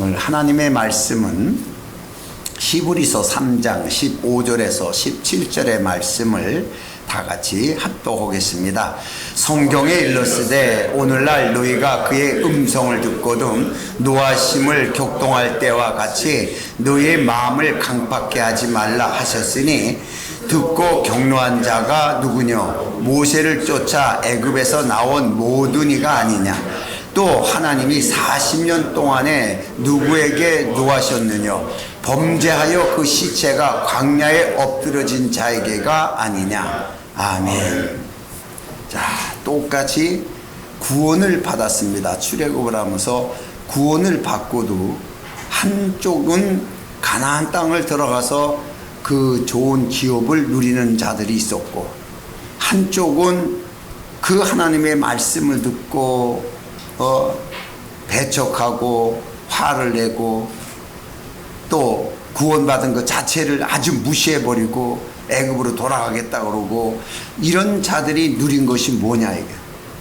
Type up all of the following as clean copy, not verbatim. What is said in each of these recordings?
오늘 하나님의 말씀은 히브리서 3장 15절에서 17절의 말씀을 다 같이 합독하겠습니다. 성경에 일렀으되 오늘날 너희가 그의 음성을 듣거든 노하심을 격동할 때와 같이 너희의 마음을 강팍게 하지 말라 하셨으니 듣고 격노한 자가 누구냐? 모세를 쫓아 애굽에서 나온 모든 이가 아니냐? 또 하나님이 40년 동안에 누구에게 노하셨느냐? 범죄하여 그 시체가 광야에 엎드러진 자에게가 아니냐? 아멘. 자, 똑같이 구원을 받았습니다. 출애굽을 하면서 구원을 받고도 한쪽은 가나안 땅을 들어가서 그 좋은 기업을 누리는 자들이 있었고, 한쪽은 그 하나님의 말씀을 듣고 배척하고 화를 내고 또 구원받은 것 자체를 아주 무시해버리고 애굽으로 돌아가겠다 그러고, 이런 자들이 누린 것이 뭐냐 이게.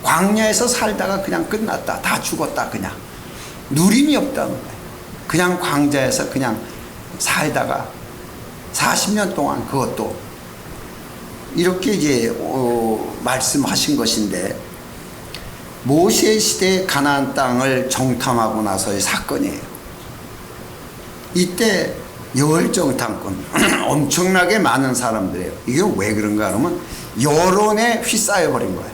광야에서 살다가 그냥 끝났다. 다 죽었다. 그냥 누림이 없다는 거예요. 그냥 광야에서 그냥 살다가 40년 동안 그것도 이렇게 이제 말씀하신 것인데, 모세 시대의 가나안 땅을 정탐하고 나서의 사건이에요. 이때 열정탐꾼 엄청나게 많은 사람들이에요. 이게 왜 그런가 하면 여론에 휩싸여 버린 거예요.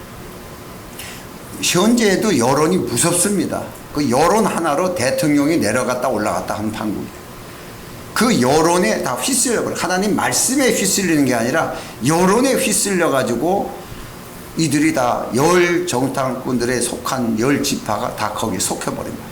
현재에도 여론이 무섭습니다. 그 여론 하나로 대통령이 내려갔다 올라갔다 하는 판국이에요. 그 여론에 다 휩쓸려 버려. 하나님 말씀에 휩쓸리는 게 아니라 여론에 휩쓸려 가지고 이들이 다 열 정탐꾼들에 속한 열 지파가 다 거기에 속혀버린 거예요.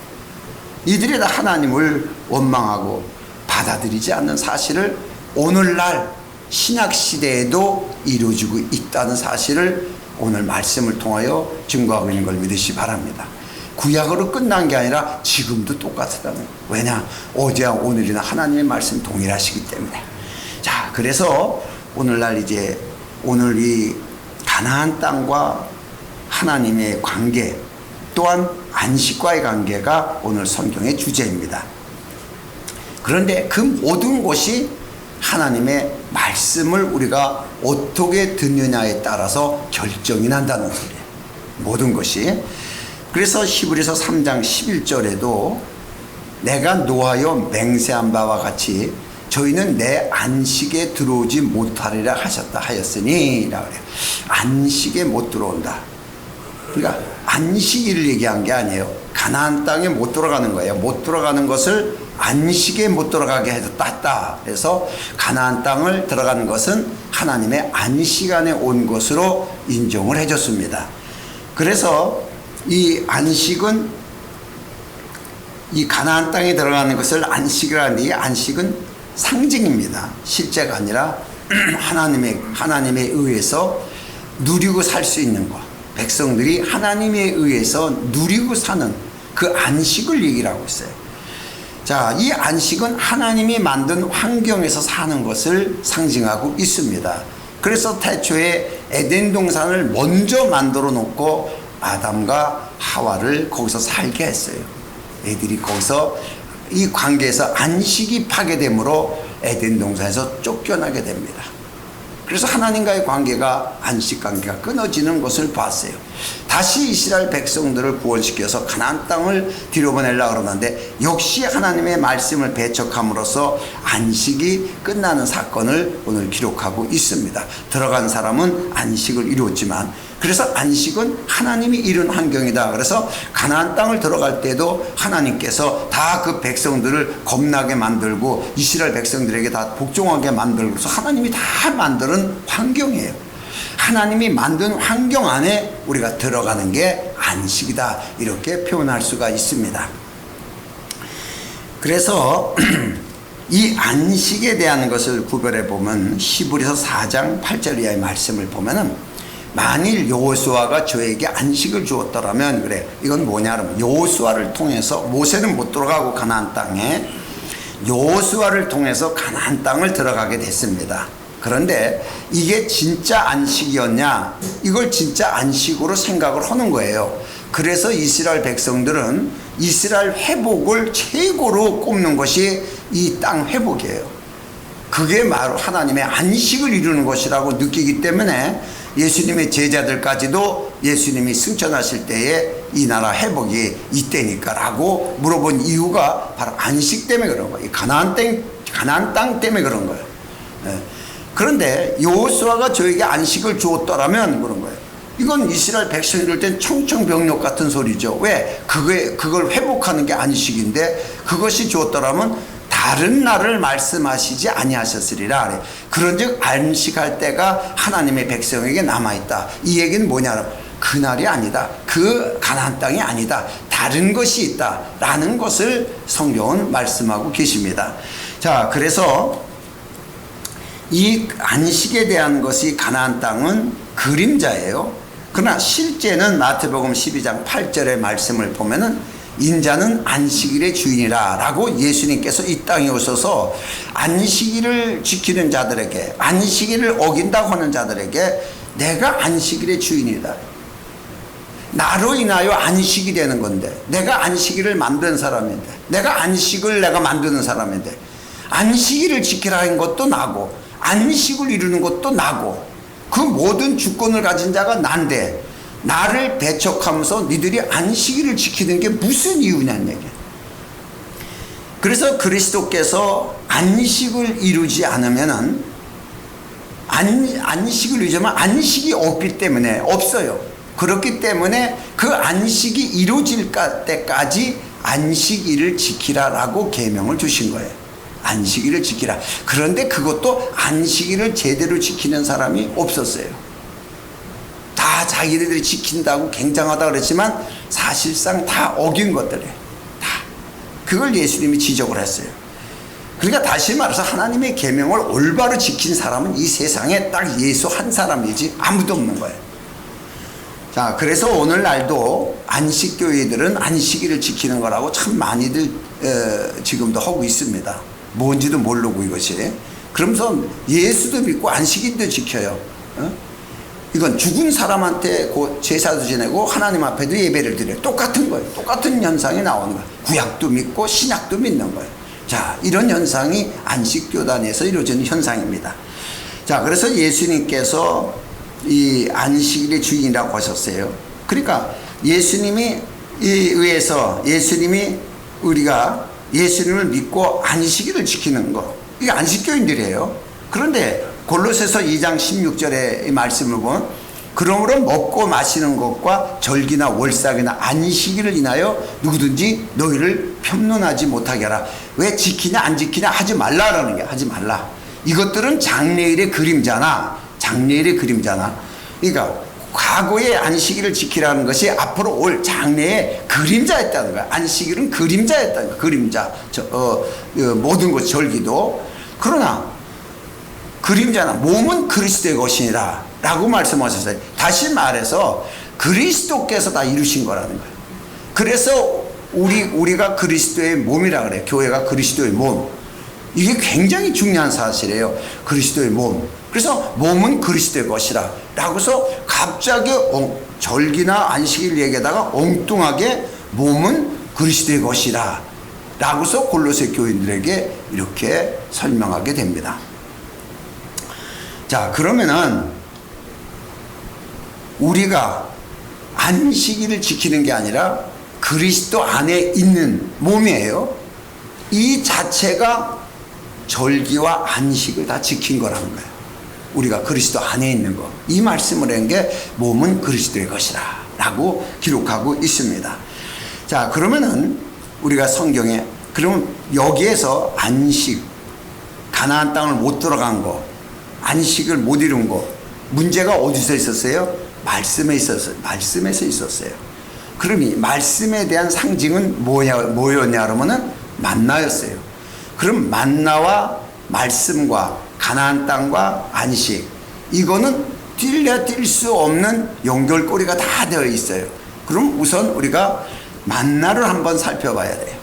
이들이 다 하나님을 원망하고 받아들이지 않는 사실을 오늘날 신약시대에도 이루어지고 있다는 사실을 오늘 말씀을 통하여 증거하고 있는 걸 믿으시 바랍니다. 구약으로 끝난 게 아니라 지금도 똑같다는 거예요. 왜냐? 어제와 오늘이나 하나님의 말씀 동일하시기 때문에. 자, 그래서 오늘날 이제 오늘 이 가나안 땅과 하나님의 관계, 또한 안식과의 관계가 오늘 성경의 주제입니다. 그런데 그 모든 것이 하나님의 말씀을 우리가 어떻게 듣느냐에 따라서 결정이 난다는 소리예요. 모든 것이. 그래서 히브리서 3장 11절에도 내가 노하여 맹세한 바와 같이 저희는 내 안식에 들어오지 못하리라 하셨다 하였으니 라고 그래요. 안식에 못 들어온다. 그러니까 안식일을 얘기한 게 아니에요. 가나안 땅에 못 들어가는 거예요. 못 들어가는 것을 안식에 못 들어가게 했다. 그래서 가나안 땅을 들어가는 것은 하나님의 안식안에 온 것으로 인정을 해줬습니다. 그래서 이 안식은, 이 가나안 땅에 들어가는 것을 안식이라는데, 이 안식은 상징입니다. 실제가 아니라 하나님에 의해서 누리고 살 수 있는 것, 백성들이 하나님에 의해서 누리고 사는 그 안식을 얘기를 하고 있어요. 자, 이 안식은 하나님이 만든 환경에서 사는 것을 상징하고 있습니다. 그래서 태초에 에덴 동산을 먼저 만들어 놓고 아담과 하와를 거기서 살게 했어요. 애들이 거기서 이 관계에서 안식이 파괴되므로 에덴 동산에서 쫓겨나게 됩니다. 그래서 하나님과의 관계가, 안식 관계가 끊어지는 것을 봤어요. 다시 이스라엘 백성들을 구원시켜서 가나안 땅을 들여보내려고 그러는데, 역시 하나님의 말씀을 배척함으로써 안식이 끝나는 사건을 오늘 기록하고 있습니다. 들어간 사람은 안식을 이루었지만, 그래서 안식은 하나님이 이룬 환경이다. 그래서 가나안 땅을 들어갈 때도 하나님께서 다 그 백성들을 겁나게 만들고 이스라엘 백성들에게 다 복종하게 만들고, 그래서 하나님이 다 만드는 환경이에요. 하나님이 만든 환경 안에 우리가 들어가는 게 안식이다. 이렇게 표현할 수가 있습니다. 그래서 이 안식에 대한 것을 구별해 보면 히브리서 4장 8절 이하의 말씀을 보면은, 만일 여호수아가 저에게 안식을 주었더라면, 그래, 이건 뭐냐 하면 여호수아를 통해서, 모세는 못 들어가고 가나안 땅에, 여호수아를 통해서 가나안 땅을 들어가게 됐습니다. 그런데 이게 진짜 안식이었냐? 이걸 진짜 안식으로 생각을 하는 거예요. 그래서 이스라엘 백성들은 이스라엘 회복을 최고로 꼽는 것이 이 땅 회복이에요. 그게 바로 하나님의 안식을 이루는 것이라고 느끼기 때문에 예수님의 제자들까지도 예수님이 승천하실 때에 이 나라 회복이 이때니까 라고 물어본 이유가 바로 안식 때문에 그런 거예요. 가나안 땅 때문에 그런 거예요. 그런데 여호수아가 저에게 안식을 주었더라면 그런 거예요. 이건 이스라엘 백성들 땐 청청병력 같은 소리죠. 왜? 그걸 회복하는 게 안식인데 그것이 주었더라면 다른 날을 말씀하시지 아니하셨으리라 그래. 그런즉 안식할 때가 하나님의 백성에게 남아있다. 이 얘기는 뭐냐? 그날이 아니다. 그 가나안 땅이 아니다. 다른 것이 있다 라는 것을 성경은 말씀하고 계십니다. 자, 그래서 이 안식에 대한 것이 가나안 땅은 그림자예요. 그러나 실제는 마태복음 12장 8절의 말씀을 보면은 인자는 안식일의 주인이라 라고 예수님께서 이 땅에 오셔서 안식일을 지키는 자들에게, 안식일을 어긴다고 하는 자들에게 내가 안식일의 주인이다. 나로 인하여 안식이 되는 건데, 내가 안식일을 만든 사람인데, 내가 안식을 내가 만드는 사람인데, 안식일을 지키라는 것도 나고 안식을 이루는 것도 나고 그 모든 주권을 가진 자가 난데 나를 배척하면서 니들이 안식일을 지키는 게 무슨 이유냐는 얘기야. 그래서 그리스도께서 안식을 이루지 않으면은 안식을 이루자면 안식이 없기 때문에 없어요. 그렇기 때문에 그 안식이 이루어질 때까지 안식일을 지키라라고 계명을 주신 거예요. 안식일을 지키라. 그런데 그것도 안식일을 제대로 지키는 사람이 없었어요. 다 자기들이 지킨다고 굉장하다 그랬지만 사실상 다 어긴 것들이에요. 다. 그걸 예수님이 지적을 했어요. 그러니까 다시 말해서 하나님의 계명을 올바로 지킨 사람은 이 세상에 딱 예수 한 사람이지 아무도 없는 거예요. 자, 그래서 오늘날도 안식교회들은 안식일을 지키는 거라고 참 많이들 지금도 하고 있습니다. 뭔지도 모르고 이것이. 그러면서 예수도 믿고 안식일도 지켜요. 이건 죽은 사람한테 제사도 지내고 하나님 앞에도 예배를 드려요. 똑같은 거예요. 똑같은 현상이 나오는 거예요. 구약도 믿고 신약도 믿는 거예요. 자, 이런 현상이 안식교단에서 이루어지는 현상입니다. 자, 그래서 예수님께서 이 안식일의 주인이라고 하셨어요. 그러니까 예수님이 우리가 예수님을 믿고 안식일을 지키는 거, 이게 안식교인들이에요. 그런데 골로새서 2장 16절의 말씀을 보면 그러므로 먹고 마시는 것과 절기나 월삭이나 안식일을 인하여 누구든지 너희를 편론하지 못하게 하라. 왜 지키냐 안 지키냐 하지 말라라는 게, 하지 말라. 이것들은 장래일의 그림자나 그러니까 과거의 안식일을 지키라는 것이 앞으로 올 장래의 그림자였다는 거야. 안식일은 그림자였다는 거야. 그림자. 모든 것 절기도. 그러나 그림자나 몸은 그리스도의 것이니라 라고 말씀하셨어요. 다시 말해서 그리스도께서 다 이루신 거라는 거예요. 그래서 우리가 그리스도의 몸이라 그래요. 교회가 그리스도의 몸. 이게 굉장히 중요한 사실이에요. 그리스도의 몸. 그래서 몸은 그리스도의 것이라 라고서 갑자기 절기나 안식일 얘기에다가 엉뚱하게 몸은 그리스도의 것이라 라고서 골로새 교인들에게 이렇게 설명하게 됩니다. 자, 그러면은 우리가 안식일을 지키는 게 아니라 그리스도 안에 있는 몸이에요. 이 자체가 절기와 안식을 다 지킨 거라는 거예요. 우리가 그리스도 안에 있는 거. 이 말씀을 한 게 몸은 그리스도의 것이라 라고 기록하고 있습니다. 자, 그러면은 우리가 성경에, 그러면 여기에서 안식, 가나안 땅을 못 들어간 거, 안식을 못 이룬 거, 문제가 어디서 있었어요? 말씀에서 있었어요. 그럼 이 말씀에 대한 상징은 뭐였냐 그러면은 만나였어요. 그럼 만나와 말씀과 가나안 땅과 안식, 이거는 뛸 수 없는 연결고리가 다 되어 있어요. 그럼 우선 우리가 만나를 한번 살펴봐야 돼요.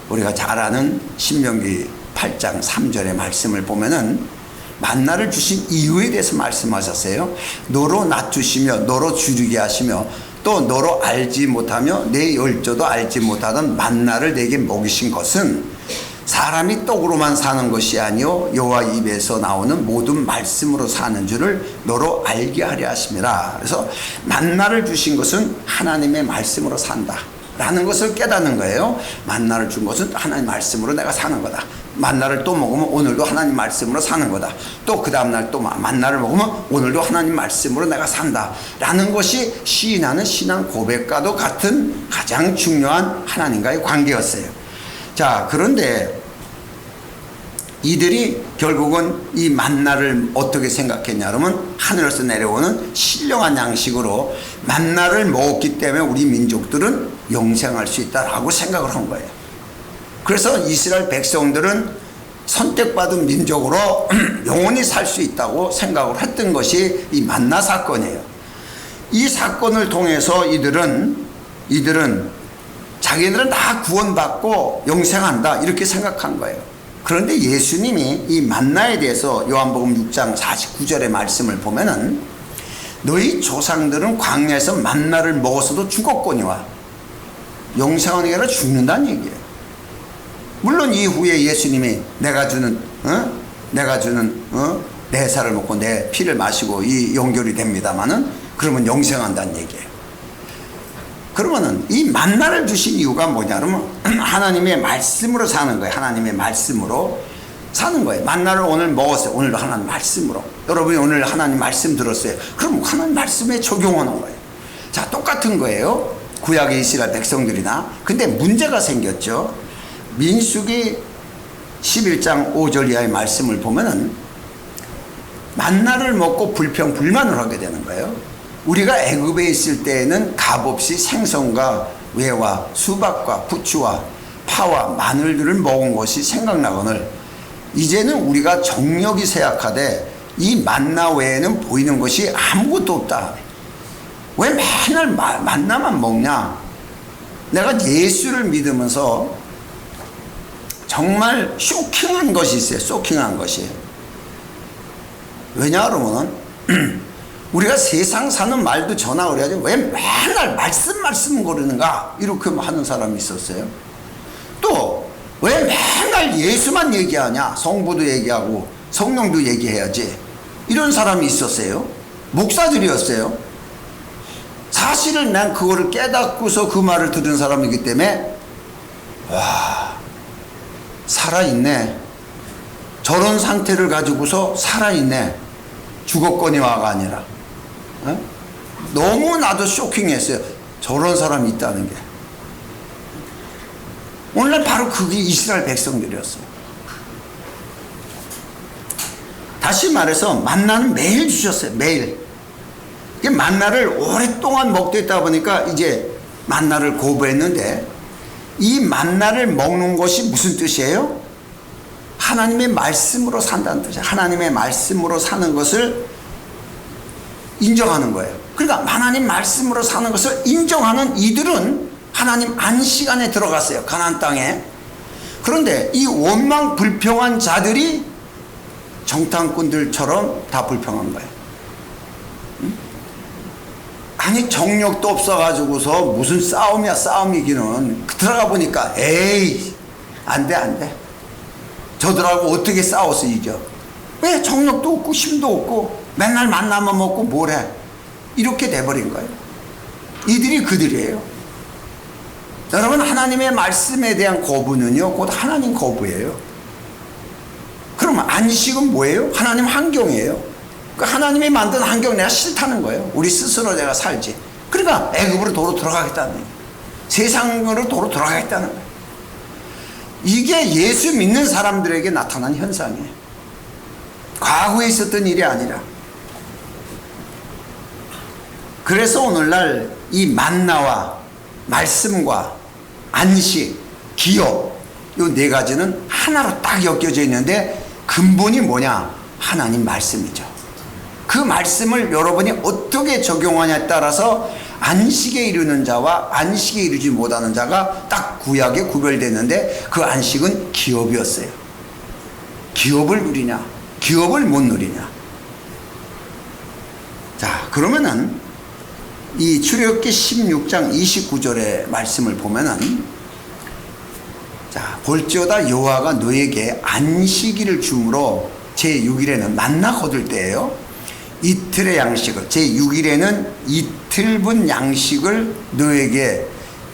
우리가 잘 아는 신명기 8장 3절의 말씀을 보면은 만나를 주신 이유에 대해서 말씀하셨어요. 너로 낮추시며 너로 주르게 하시며 또 또 너로 알지 못하며 내 열조도 알지 못하던 만나를 내게 먹이신 것은 사람이 떡으로만 사는 것이 아니요 여호와 입에서 나오는 모든 말씀으로 사는 줄을 너로 알게 하려 하심이라. 그래서 만나를 주신 것은 하나님의 말씀으로 산다 라는 것을 깨닫는 거예요. 만나를 준 것은 하나님 말씀으로 내가 사는 거다. 만나를 또 먹으면 오늘도 하나님 말씀으로 사는 거다. 또 그 다음날 또 만나를 먹으면 오늘도 하나님 말씀으로 내가 산다 라는 것이 시인하는 신앙 고백과도 같은 가장 중요한 하나님과의 관계였어요. 자, 그런데 이들이 결국은 이 만나를 어떻게 생각했냐 그러면 하늘에서 내려오는 신령한 양식으로 만나를 먹었기 때문에 우리 민족들은 영생할 수 있다라고 생각을 한 거예요. 그래서 이스라엘 백성들은 선택받은 민족으로 영원히 살 수 있다고 생각을 했던 것이 이 만나 사건이에요. 이 사건을 통해서 이들은 자기들은 다 구원받고 영생한다 이렇게 생각한 거예요. 그런데 예수님이 이 만나에 대해서 요한복음 6장 49절의 말씀을 보면은 너희 조상들은 광야에서 만나를 먹었어도 죽었거니와 영생하는 게 아니라 죽는다는 얘기예요. 물론 이후에 예수님이 내가 주는 내 살을 먹고 내 피를 마시고 이 연결이 됩니다마는 그러면 영생한다는 얘기예요. 그러면은 이 만나를 주신 이유가 뭐냐 그러면 하나님의 말씀으로 사는 거예요. 하나님의 말씀으로 사는 거예요. 만나를 오늘 먹었어요. 오늘도 하나님 말씀으로. 여러분이 오늘 하나님 말씀 들었어요. 그럼 하나님 말씀에 적용하는 거예요. 자, 똑같은 거예요. 구약의 이스라엘 백성들이나. 근데 문제가 생겼죠. 민수기 11장 5절 이하의 말씀을 보면은 만나를 먹고 불평불만을 하게 되는 거예요. 우리가 애굽에 있을 때에는 값없이 생선과 외와 수박과 부추와 파와 마늘들을 먹은 것이 생각나거늘 이제는 우리가 정력이 쇠약하되 이 만나 외에는 보이는 것이 아무것도 없다. 왜 맨날 만나만 먹냐? 내가 예수를 믿으면서 정말 쇼킹한 것이 있어요. 쇼킹한 것이. 왜냐 그러면은 우리가 세상 사는 말도 전화 그래야지 왜 맨날 말씀 거리는가 이렇게 하는 사람이 있었어요. 또 왜 맨날 예수만 얘기하냐? 성부도 얘기하고 성령도 얘기해야지 이런 사람이 있었어요. 목사들이었어요. 사실은 난 그거를 깨닫고서 그 말을 들은 사람이기 때문에 와 살아있네. 저런 상태를 가지고서 살아있네. 죽었거니와가 아니라 너무 나도 쇼킹했어요. 저런 사람이 있다는 게. 오늘날 바로 그게 이스라엘 백성들이었어요. 다시 말해서 만나는 매일 주셨어요. 매일. 만나를 오랫동안 먹고 있다 보니까 이제 만나를 거부했는데 이 만나를 먹는 것이 무슨 뜻이에요? 하나님의 말씀으로 산다는 뜻이에요. 하나님의 말씀으로 사는 것을 인정하는 거예요. 그러니까 하나님 말씀으로 사는 것을 인정하는 이들은 하나님 안식 안에 들어갔어요. 가나안 땅에. 그런데 이 원망 불평한 자들이 정탐꾼들처럼 다 불평한 거예요. 아니 정력도 없어가지고서 무슨 싸움이야. 싸움이기는 들어가 보니까 에이 안돼 저들하고 어떻게 싸워서 이겨. 왜 정력도 없고 힘도 없고 맨날 만나만 먹고 뭘 해. 이렇게 돼버린 거예요. 이들이 그들이에요. 여러분 하나님의 말씀에 대한 거부는요 곧 하나님 거부예요. 그러면 안식은 뭐예요? 하나님 환경이에요. 하나님이 만든 환경 내가 싫다는 거예요. 우리 스스로 내가 살지. 그러니까 애굽으로 도로 들어가겠다는 거예요. 세상으로 도로 들어가겠다는 거예요. 이게 예수 믿는 사람들에게 나타난 현상이에요. 과거에 있었던 일이 아니라. 그래서 오늘날 이 만나와 말씀과 안식, 기업 이 네 가지는 하나로 딱 엮여져 있는데 근본이 뭐냐? 하나님 말씀이죠. 그 말씀을 여러분이 어떻게 적용하냐에 따라서 안식에 이르는 자와 안식에 이르지 못하는 자가 딱 구약에 구별되는데 그 안식은 기업이었어요. 기업을 누리냐 기업을 못 누리냐. 자 그러면은 이 출애굽기 16장 29절의 말씀을 보면은, 자, 볼지어다 여호와가 너에게 안식일을 주므로 제6일에는 만나 거둘 때예요. 이틀의 양식을, 제6일에는 이틀분 양식을 너에게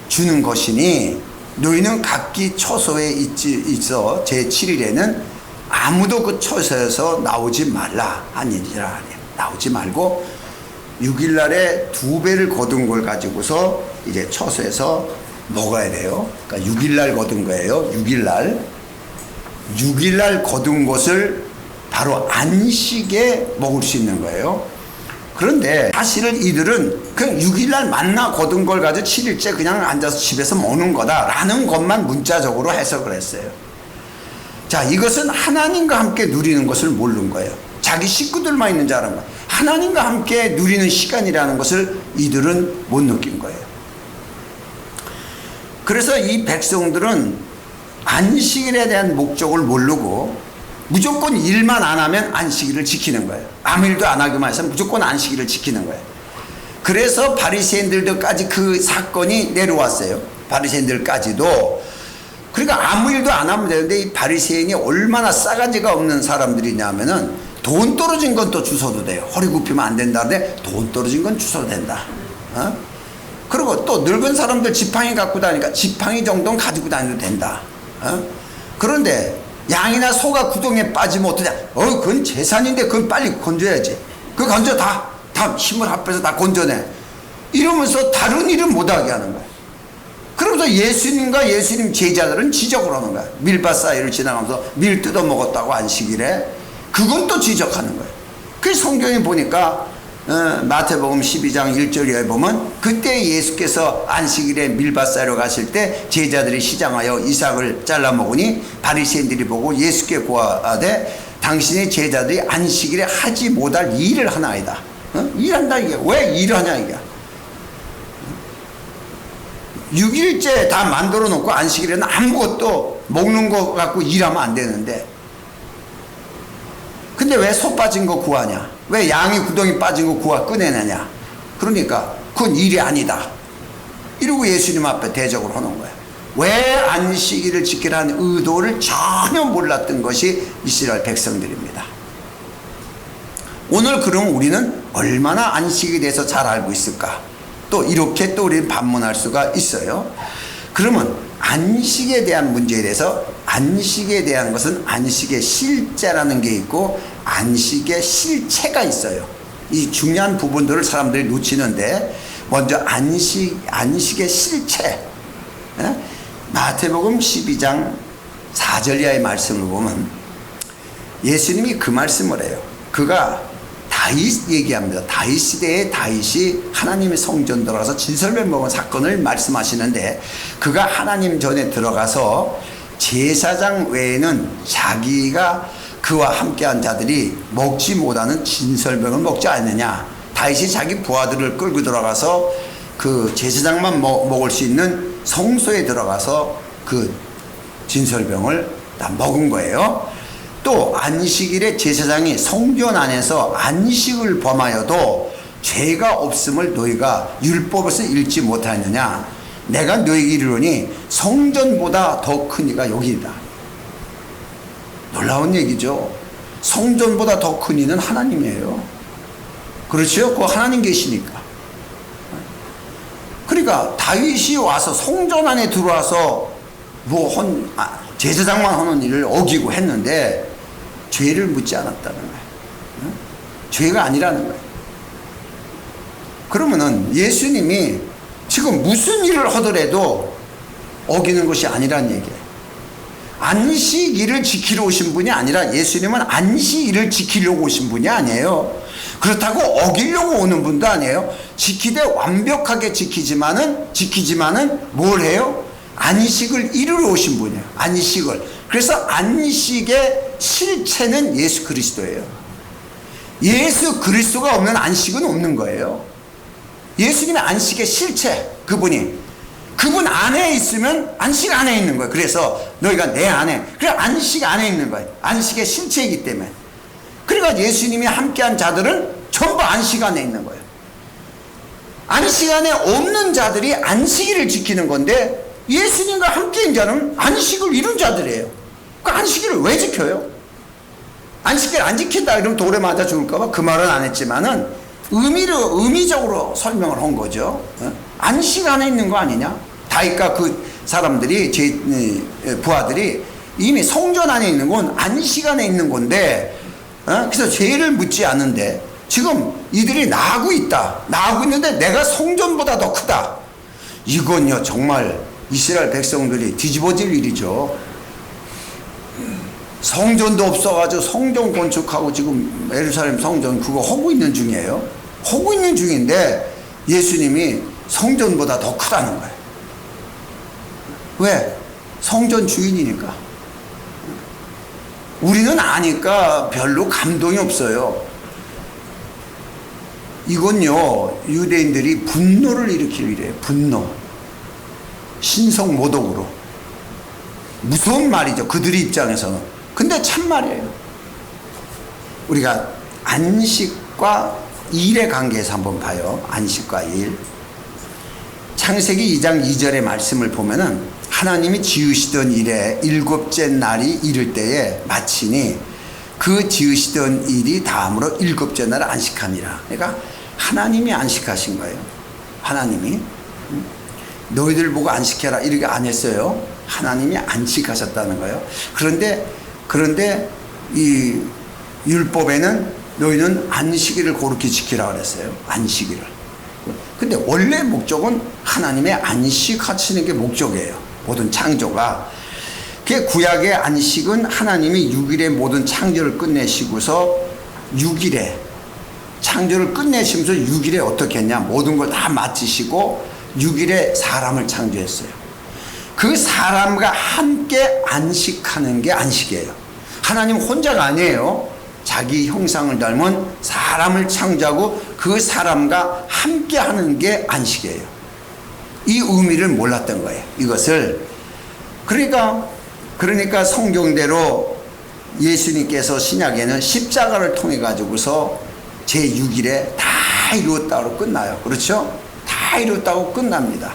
주는 것이니 너희는 각기 처소에 있어 제7일에는 아무도 그 처소에서 나오지 말라 하니라. 나오지 말고 6일날에 2배를 거둔 걸 가지고서 이제 처소에서 먹어야 돼요. 그러니까 6일날 거둔 거예요. 6일날 거둔 것을 바로 안식에 먹을 수 있는 거예요. 그런데 사실은 이들은 그냥 6일날 만나 거둔 걸 가지고 7일째 그냥 앉아서 집에서 먹는 거다라는 것만 문자적으로 해석을 했어요. 자, 이것은 하나님과 함께 누리는 것을 모르는 거예요. 자기 식구들만 있는 줄 아는 거예요. 하나님과 함께 누리는 시간이라는 것을 이들은 못 느낀 거예요. 그래서 이 백성들은 안식일에 대한 목적을 모르고 무조건 일만 안 하면 안식일을 지키는 거예요. 아무 일도 안 하기만 해서 무조건 안식일을 지키는 거예요. 그래서 바리새인들도까지 그 사건이 내려왔어요. 바리새인들까지도. 그러니까 아무 일도 안 하면 되는데 이 바리새인이 얼마나 싸가지가 없는 사람들이냐면은 돈 떨어진 건 또 주워도 돼요. 허리 굽히면 안 된다는데 돈 떨어진 건 주워도 된다. 그리고 또 늙은 사람들 지팡이 갖고 다니니까 지팡이 정도는 가지고 다녀도 된다. 그런데 양이나 소가 구덩이에 빠지면 어떠냐? 그건 재산인데 그건 빨리 건져야지. 그거 건져 다 힘을 합해서 다 건져내. 이러면서 다른 일은 못하게 하는 거야. 그러면서 예수님과 예수님 제자들은 지적을 하는 거야. 밀밭 사이를 지나가면서 밀 뜯어 먹었다고 안식일에. 그건 또 지적하는 거예요. 그 성경에 보니까 마태복음 12장 1절에 보면 그때 예수께서 안식일에 밀밭 사이로 가실 때 제자들이 시장하여 이삭을 잘라 먹으니 바리새인들이 보고 예수께 고하되 당신의 제자들이 안식일에 하지 못할 일을 하나이다. 일한다 이게. 왜 일을 하냐 이게. 6일째 다 만들어 놓고 안식일에는 아무것도 먹는 거 갖고 일하면 안 되는데, 근데 왜 소 빠진 거 구하냐? 왜 양이 구덩이 빠진 거 구하 꺼내느냐? 그러니까 그건 일이 아니다. 이러고 예수님 앞에 대적을 하는 거야. 왜 안식일을 지키라는 의도를 전혀 몰랐던 것이 이스라엘 백성들입니다. 오늘 그럼 우리는 얼마나 안식에 대해서 잘 알고 있을까? 또 이렇게 또 우리는 반문할 수가 있어요. 그러면 안식에 대한 문제에 대해서, 안식에 대한 것은 안식의 실제라는 게 있고 안식의 실체가 있어요. 이 중요한 부분들을 사람들이 놓치는데, 먼저 안식의 실체. 마태복음 12장 4절 이하의 말씀을 보면 예수님이 그 말씀을 해요. 그가 다윗 얘기합니다. 다윗 시대에 다윗이 하나님의 성전 들어가서 진설명 먹은 사건을 말씀하시는데, 그가 하나님 전에 들어가서 제사장 외에는 자기가 그와 함께한 자들이 먹지 못하는 진설명을 먹지 않느냐. 다윗이 자기 부하들을 끌고 들어가서 그 제사장만 먹을 수 있는 성소에 들어가서 그 진설병을 다 먹은 거예요. 또 안식일에 제사장이 성전 안에서 안식을 범하여도 죄가 없음을 너희가 율법에서 읽지 못하느냐. 내가 너희에게 이르노니 성전보다 더 큰 이가 여기 있다. 놀라운 얘기죠. 성전보다 더 큰 이는 하나님이에요. 그렇죠? 그 하나님 계시니까. 그러니까 다윗이 와서 성전 안에 들어와서 제사장만 하는 일을 어기고 했는데 죄를 묻지 않았다는 거예요. 죄가 아니라는 거예요. 그러면은 예수님이 지금 무슨 일을 하더라도 어기는 것이 아니란 얘기예요. 안식일을 지키러 오신 분이 아니라 예수님은 안식일을 지키려고 오신 분이 아니에요. 그렇다고 어기려고 오는 분도 아니에요. 지키되 완벽하게 지키지만은 뭘 해요? 안식을 이루러 오신 분이에요. 안식을. 그래서 안식의 실체는 예수 그리스도예요. 예수 그리스도가 없는 안식은 없는 거예요. 예수님의 안식의 실체, 그분 안에 있으면 안식 안에 있는 거예요. 그래서 너희가 내 안에, 그래 안식 안에 있는 거예요. 안식의 실체이기 때문에. 그러니까 예수님이 함께한 자들은 전부 안식 안에 있는 거예요. 안식안에 없는 자들이 안식일을 지키는 건데 예수님과 함께인 자는 안식을 이룬 자들이에요. 그 안식일을 왜 지켜요? 안식일 안 지킨다 이러면 돌에 맞아 죽을까봐 그 말은 안 했지만은 의미적으로 설명을 한 거죠. 안식 안에 있는 거 아니냐? 다윗과 그 사람들이 부하들이 이미 성전 안에 있는 건 안식 안에 있는 건데, 그래서 죄를 묻지 않는데 지금 이들이 나하고 있다. 나하고 있는데 내가 성전보다 더 크다. 이건요 정말 이스라엘 백성들이 뒤집어질 일이죠. 성전도 없어가지고 성전 건축하고 지금 예루살렘 성전 그거 하고 있는 중이에요. 하고 있는 중인데 예수님이 성전보다 더 크다는 거예요. 왜? 성전 주인이니까. 우리는 아니까 별로 감동이 없어요. 이건요 유대인들이 분노를 일으킬 일이에요. 분노. 신성모독으로. 무서운 말이죠. 그들의 입장에서는. 근데 참말이에요. 우리가 안식과 일의 관계에서 한번 봐요. 안식과 일. 창세기 2장 2절의 말씀을 보면은 하나님이 지으시던 일에 일곱째 날이 이를 때에 마치니 그 지으시던 일이 다음으로 일곱째 날 안식함이라. 그러니까 하나님이 안식하신 거예요. 하나님이. 너희들 보고 안식해라 이렇게 안 했어요. 하나님이 안식하셨다는 거예요. 그런데 이 율법에는 너희는 안식일을 고르게 지키라 그랬어요. 안식일을. 근데 원래 목적은 하나님의 안식하시는 게 목적이에요. 모든 창조가. 그 구약의 안식은 하나님이 6일에 모든 창조를 끝내시고서 6일에 창조를 끝내시면서 6일에 어떻게 했냐. 모든 걸 다 마치시고 6일에 사람을 창조했어요. 그 사람과 함께 안식하는 게 안식이에요. 하나님 혼자가 아니에요. 자기 형상을 닮은 사람을 창조하고 그 사람과 함께 하는 게 안식이에요. 이 의미를 몰랐던 거예요. 이것을. 그러니까 성경대로 예수님께서 신약에는 십자가를 통해 가지고서 제6일에 다 이루었다고 끝나요. 그렇죠? 다 이뤘다고 끝납니다.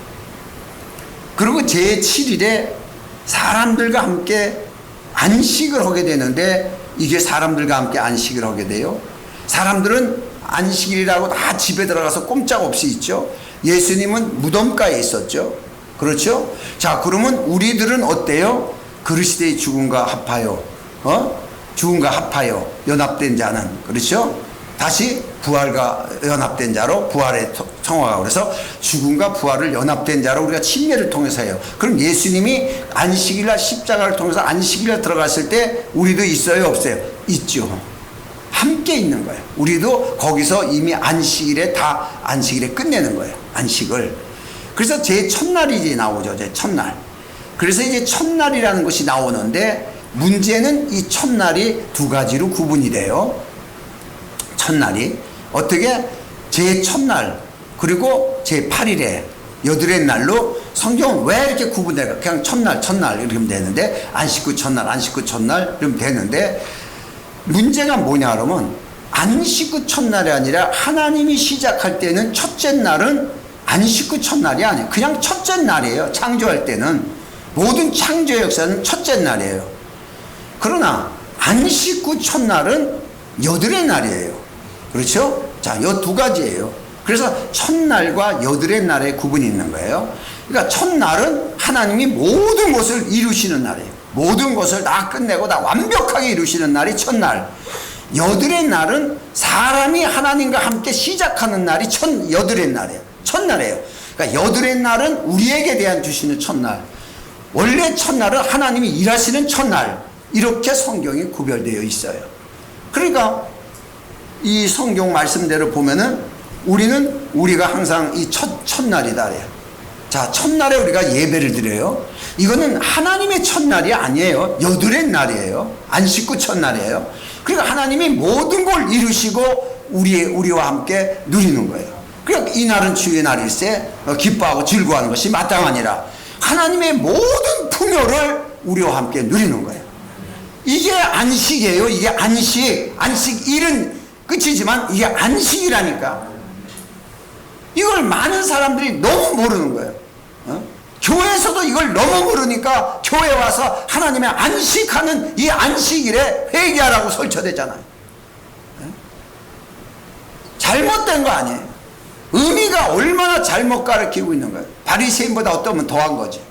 그리고 제7일에 사람들과 함께 안식을 하게 되는데 이게 사람들과 함께 안식을 하게 돼요. 사람들은 안식일이라고 다 집에 들어가서 꼼짝없이 있죠. 예수님은 무덤가에 있었죠. 그렇죠? 자, 그러면 우리들은 어때요? 그리스도의 죽음과 합하여 죽음과 합하여 연합된 자는, 그렇죠? 다시 부활과 연합된 자로 부활에 성화가, 그래서 죽음과 부활을 연합된 자로 우리가 침례를 통해서 해요. 그럼 예수님이 안식일날 십자가를 통해서 안식일날 들어갔을 때 우리도 있어요, 없어요? 있죠. 함께 있는 거예요. 우리도 거기서 이미 안식일에 끝내는 거예요. 안식을. 그래서 제 첫날이 이제 나오죠. 제 첫날. 그래서 이제 첫날이라는 것이 나오는데 문제는 이 첫날이 두 가지로 구분이 돼요. 첫날이 어떻게 제 첫날 그리고 제 8일에 여드렛 날로 성경은 왜 이렇게 구분될까? 그냥 첫날 이렇게 하면 되는데 안식구 첫날 이러면 되는데 문제가 뭐냐 그러면 안식구 첫날이 아니라 하나님이 시작할 때는 첫째 날은 안식구 첫날이 아니에요. 그냥 첫째 날이에요. 창조할 때는 모든 창조 역사는 첫째 날이에요. 그러나 안식구 첫날은 여드렛 날이에요. 그렇죠? 자, 이 두 가지예요. 그래서 첫날과 여드렛 날의 구분이 있는 거예요. 그러니까 첫날은 하나님이 모든 것을 이루시는 날이에요. 모든 것을 다 끝내고 다 완벽하게 이루시는 날이 첫날. 여드렛 날은 사람이 하나님과 함께 시작하는 날이 여드렛 날이에요. 첫날이에요. 그러니까 여드렛 날은 우리에게 대한 주시는 첫날. 원래 첫날은 하나님이 일하시는 첫날. 이렇게 성경이 구별되어 있어요. 그러니까 이 성경 말씀대로 보면은 우리가 항상 이 첫날이다 그래요. 자, 첫날에 우리가 예배를 드려요. 이거는 하나님의 첫날이 아니에요. 여드렛 날이에요. 안식구 첫날이에요. 그러니까 하나님이 모든 걸 이루시고 우리와 함께 누리는 거예요. 그러니까 이 날은 주의 날일세 기뻐하고 즐거워하는 것이 마땅하니라. 하나님의 모든 풍요를 우리와 함께 누리는 거예요. 이게 안식이에요. 이게 안식일은 끝이지만 이게 안식이라니까. 이걸 많은 사람들이 너무 모르는 거예요. 교회에서도 이걸 너무 모르니까 교회 와서 하나님의 안식하는 이 안식일에 회개하라고 설쳐대잖아요. 잘못된 거 아니에요. 의미가 얼마나 잘못 가르치고 있는 거예요. 바리새인보다 어떠면 더한 거지.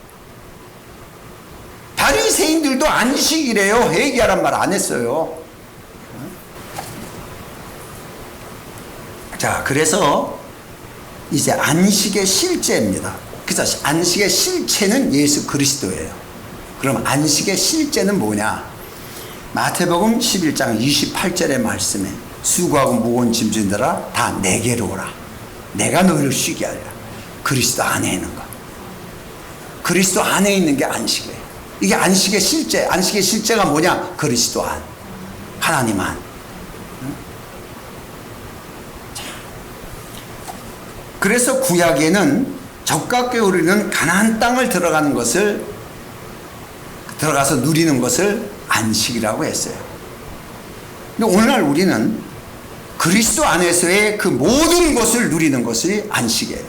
바리새인들도 안식이래요. 회개하란 말 안 했어요. 자, 그래서 이제 안식의 실제입니다. 그래서 안식의 실체는 예수 그리스도예요. 그럼 안식의 실제는 뭐냐? 마태복음 11장 28절의 말씀에 수고하고 무거운 짐진들아 다 내게로 오라. 내가 너희를 쉬게 하리라. 그리스도 안에 있는 것. 그리스도 안에 있는 게 안식이에요. 이게 안식의 실제. 안식의 실제가 뭐냐? 그리스도 안. 하나님 안. 그래서 구약에는 적각게 우리는 가나안 땅을 들어가서 누리는 것을 안식이라고 했어요. 근데 오늘날 우리는 그리스도 안에서의 그 모든 것을 누리는 것이 안식이에요.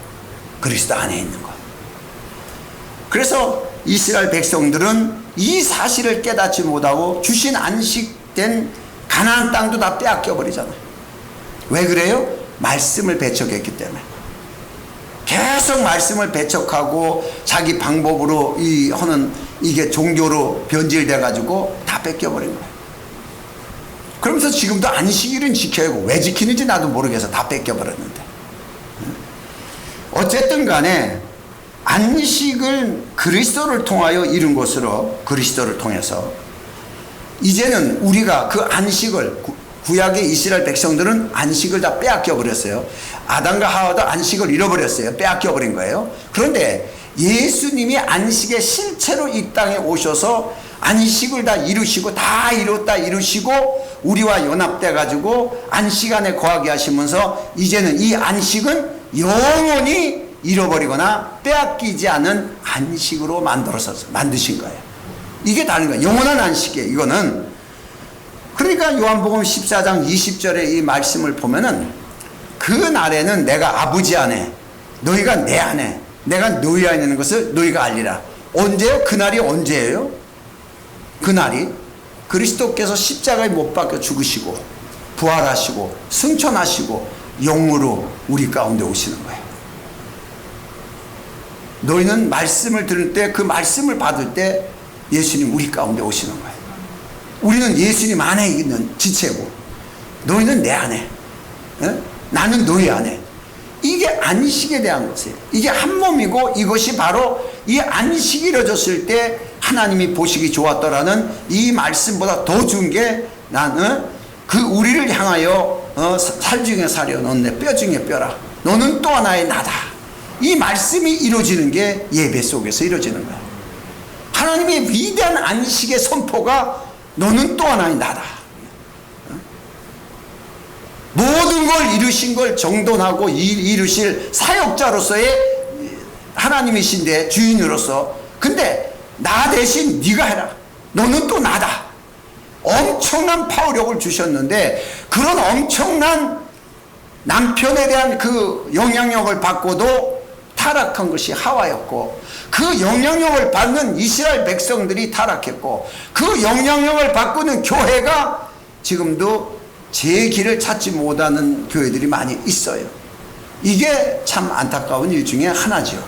그리스도 안에 있는 것. 그래서 이스라엘 백성들은 이 사실을 깨닫지 못하고 주신 안식된 가나안 땅도 다 빼앗겨 버리잖아요. 왜 그래요? 말씀을 배척했기 때문에. 계속 말씀을 배척하고 자기 방법으로 하는 이게 종교로 변질돼 가지고 다 뺏겨버린 거예요. 그러면서 지금도 안식일은 지켜야 하고 왜 지키는지 나도 모르겠어. 다 뺏겨버렸는데. 어쨌든 간에 안식을 그리스도를 통하여 이룬 것으로, 그리스도를 통해서 이제는 우리가 그 안식을, 구약의 이스라엘 백성들은 안식을 다 빼앗겨 버렸어요. 아담과 하와도 안식을 잃어버렸어요. 빼앗겨 버린 거예요. 그런데 예수님이 안식의 실체로 이 땅에 오셔서 안식을 다 이루시고, 다 이뤘다 이루시고 우리와 연합돼 가지고 안식 안에 거하게 하시면서 이제는 이 안식은 영원히 잃어버리거나 빼앗기지 않은 안식으로 만드신 거예요. 이게 다른 거예요. 영원한 안식이에요. 이거는. 그러니까 요한복음 14장 20절의 이 말씀을 보면은 그 날에는 내가 아버지 안에, 너희가 내 안에, 내가 너희 안에 있는 것을 너희가 알리라. 언제요? 그날이 언제예요? 그날이 그리스도께서 십자가에 못 박혀 죽으시고 부활하시고 승천하시고 영으로 우리 가운데 오시는 거예요. 너희는 말씀을 들을 때, 그 말씀을 받을 때 예수님 우리 가운데 오시는 거예요. 우리는 예수님 안에 있는 지체고 너희는 내 안에, 나는 너희 안에. 이게 안식에 대한 것이에요. 이게 한 몸이고 이것이 바로 이 안식이 이루어졌을 때 하나님이 보시기 좋았더라는 이 말씀보다 더 준 게 나는 그 우리를 향하여 살 중에 살이여 너는 내 뼈 중에 뼈라. 너는 또 하나의 나다. 이 말씀이 이루어지는 게 예배 속에서 이루어지는 거야. 하나님의 위대한 안식의 선포가 너는 또 하나의 나다. 모든 걸 이루신 걸 정돈하고 이루실 사역자로서의 하나님이신데, 주인으로서. 근데 나 대신 네가 해라. 너는 또 나다. 엄청난 파워력을 주셨는데 그런 엄청난 남편에 대한 그 영향력을 받고도 타락한 것이 하와였고, 그 영향력을 받는 이스라엘 백성들이 타락했고, 그 영향력을 받고는 교회가 지금도 제 길을 찾지 못하는 교회들이 많이 있어요. 이게 참 안타까운 일 중에 하나죠.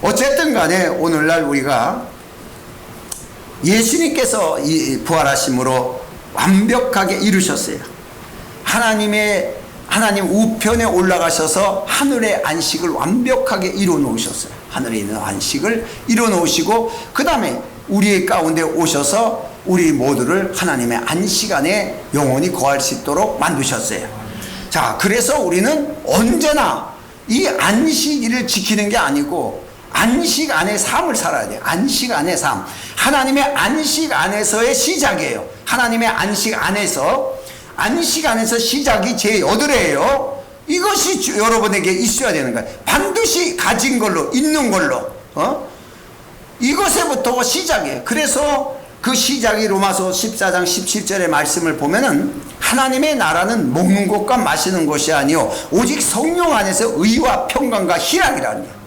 어쨌든 간에 오늘날 우리가 예수님께서 이 부활하심으로 완벽하게 이루셨어요. 하나님 우편에 올라가셔서 하늘의 안식을 완벽하게 이루어 놓으셨어요. 하늘에 있는 안식을 이루어 놓으시고 그 다음에 우리 가운데 오셔서 우리 모두를 하나님의 안식 안에 영원히 거할 수 있도록 만드셨어요. 자, 그래서 우리는 언제나 이 안식일을 지키는 게 아니고 안식 안의 삶을 살아야 돼요. 안식 안의 삶. 하나님의 안식 안에서의 시작이에요. 하나님의 안식 안에서 시작이 제8회예요. 이것이 여러분에게 있어야 되는 거예요. 반드시 가진 걸로, 있는 걸로. 이것에부터가 시작이에요. 그래서 그 시작이 로마서 14장 17절의 말씀을 보면은 하나님의 나라는 먹는 것과 마시는 것이 아니요 오직 성령 안에서 의와 평강과 희락이라는 거예요.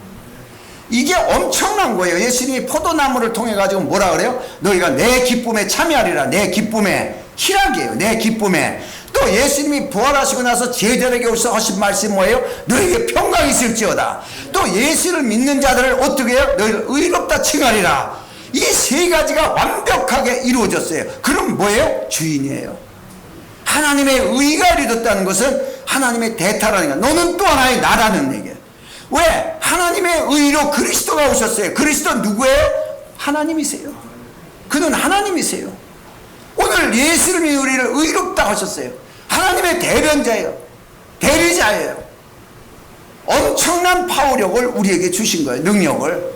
이게 엄청난 거예요. 예수님이 포도나무를 통해 가지고 뭐라 그래요? 너희가 내 기쁨에 참여하리라. 내 기쁨에 희락이에요. 내 기쁨에. 또 예수님이 부활하시고 나서 제자들에게 오셔서 하신 말씀이 뭐예요? 너희에게 평강이 있을지어다. 또 예수를 믿는 자들을 어떻게 해요? 너희를 의롭다 칭하리라. 이 세 가지가 완벽하게 이루어졌어요. 그럼 뭐예요? 주인이에요. 하나님의 의가 이루어졌다는 것은 하나님의 대타라는 거야. 너는 또 하나의 나라는 얘기예요. 왜? 하나님의 의로 그리스도가 오셨어요. 그리스도 누구예요? 하나님이세요. 그는 하나님이세요. 오늘 예수님이 우리를 의롭다 하셨어요. 하나님의 대변자예요. 대리자예요. 엄청난 파워력을 우리에게 주신 거예요. 능력을.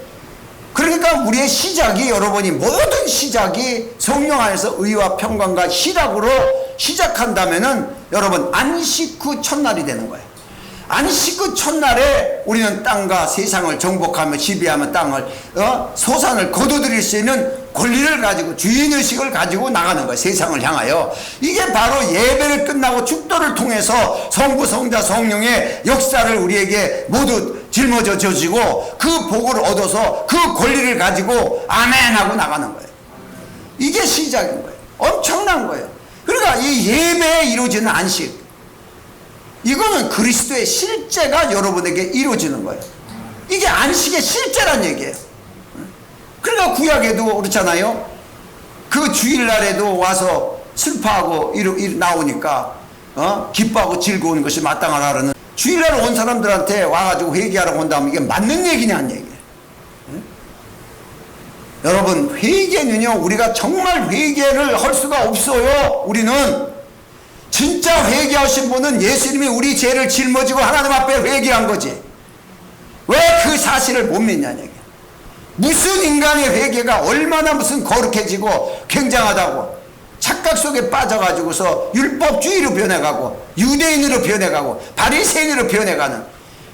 그러니까 우리의 시작이, 여러분이 모든 시작이 성령 안에서 의와 평강과 희락으로 시작한다면은 여러분 안식 후 첫날이 되는 거예요. 안식 후 첫날에 우리는 땅과 세상을 정복하며 지배하며 땅을 소산을 거둬들일 수 있는 권리를 가지고 주인의식을 가지고 나가는 거예요. 세상을 향하여. 이게 바로 예배를 끝나고 축도를 통해서 성부 성자 성령의 역사를 우리에게 모두 짊어져 주시고 그 복을 얻어서 그 권리를 가지고 아멘 하고 나가는 거예요. 이게 시작인 거예요. 엄청난 거예요. 그러니까 이 예배에 이루어지는 안식, 이거는 그리스도의 실제가 여러분에게 이루어지는 거예요. 이게 안식의 실제란 얘기예요. 그러니까 구약에도 그렇잖아요. 그 주일날에도 와서 슬퍼하고 나오니까 기뻐하고 즐거운 것이 마땅하다는, 주일날 온 사람들한테 와가지고 회개하라고 온다면 이게 맞는 얘기냐는 얘기예요. 여러분, 회개는요, 우리가 정말 회개를 할 수가 없어요. 우리는 진짜 회개하신 분은 예수님이 우리 죄를 짊어지고 하나님 앞에 회개한 거지. 왜 그 사실을 못 믿냐는 얘기예요. 무슨 인간의 회개가 얼마나 무슨 거룩해지고 굉장하다고 착각 속에 빠져가지고서 율법주의로 변해가고 유대인으로 변해가고 바리새인으로 변해가는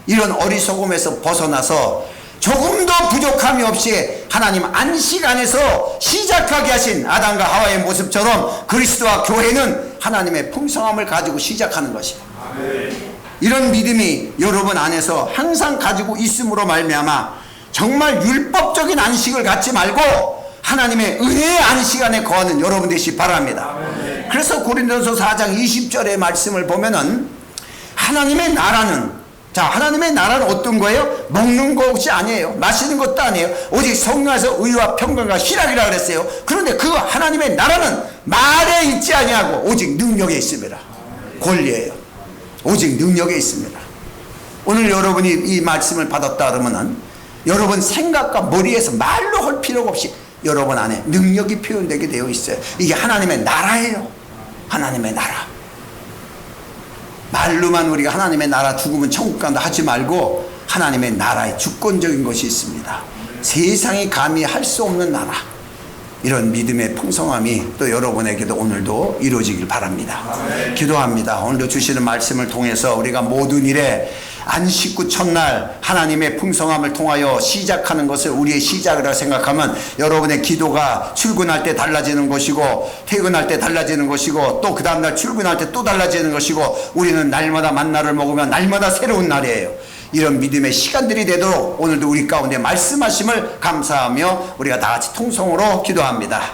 이런 어리석음에서 벗어나서 조금도 부족함이 없이 하나님 안식 안에서 시작하게 하신 아담과 하와의 모습처럼 그리스도와 교회는 하나님의 풍성함을 가지고 시작하는 것이에요. 이런 믿음이 여러분 안에서 항상 가지고 있음으로 말미암아 정말 율법적인 안식을 갖지 말고 하나님의 은혜의 안식 안에 거하는 여러분 되시기 바랍니다. 그래서 고린도서 4장 20절의 말씀을 보면은 하나님의 나라는, 자, 하나님의 나라는 어떤 거예요? 먹는 것이 아니에요. 마시는 것도 아니에요. 오직 성령에서 의와 평강과 희락이라 그랬어요. 그런데 그 하나님의 나라는 말에 있지 아니하고 오직 능력에 있습니다. 권리예요. 오직 능력에 있습니다. 오늘 여러분이 이 말씀을 받았다 그러면은 여러분 생각과 머리에서 말로 할 필요가 없이 여러분 안에 능력이 표현되게 되어 있어요. 이게 하나님의 나라예요. 하나님의 나라. 말로만 우리가 하나님의 나라 죽으면 천국 간다 하지 말고 하나님의 나라의 주권적인 것이 있습니다. 세상이 감히 할 수 없는 나라. 이런 믿음의 풍성함이 또 여러분에게도 오늘도 이루어지길 바랍니다. 기도합니다. 오늘도 주시는 말씀을 통해서 우리가 모든 일에 안식 후 첫날 하나님의 풍성함을 통하여 시작하는 것을 우리의 시작이라고 생각하면 여러분의 기도가 출근할 때 달라지는 것이고 퇴근할 때 달라지는 것이고 또 그 다음날 출근할 때 또 달라지는 것이고 우리는 날마다 만나를 먹으면 날마다 새로운 날이에요. 이런 믿음의 시간들이 되도록 오늘도 우리 가운데 말씀하심을 감사하며 우리가 다 같이 통성으로 기도합니다.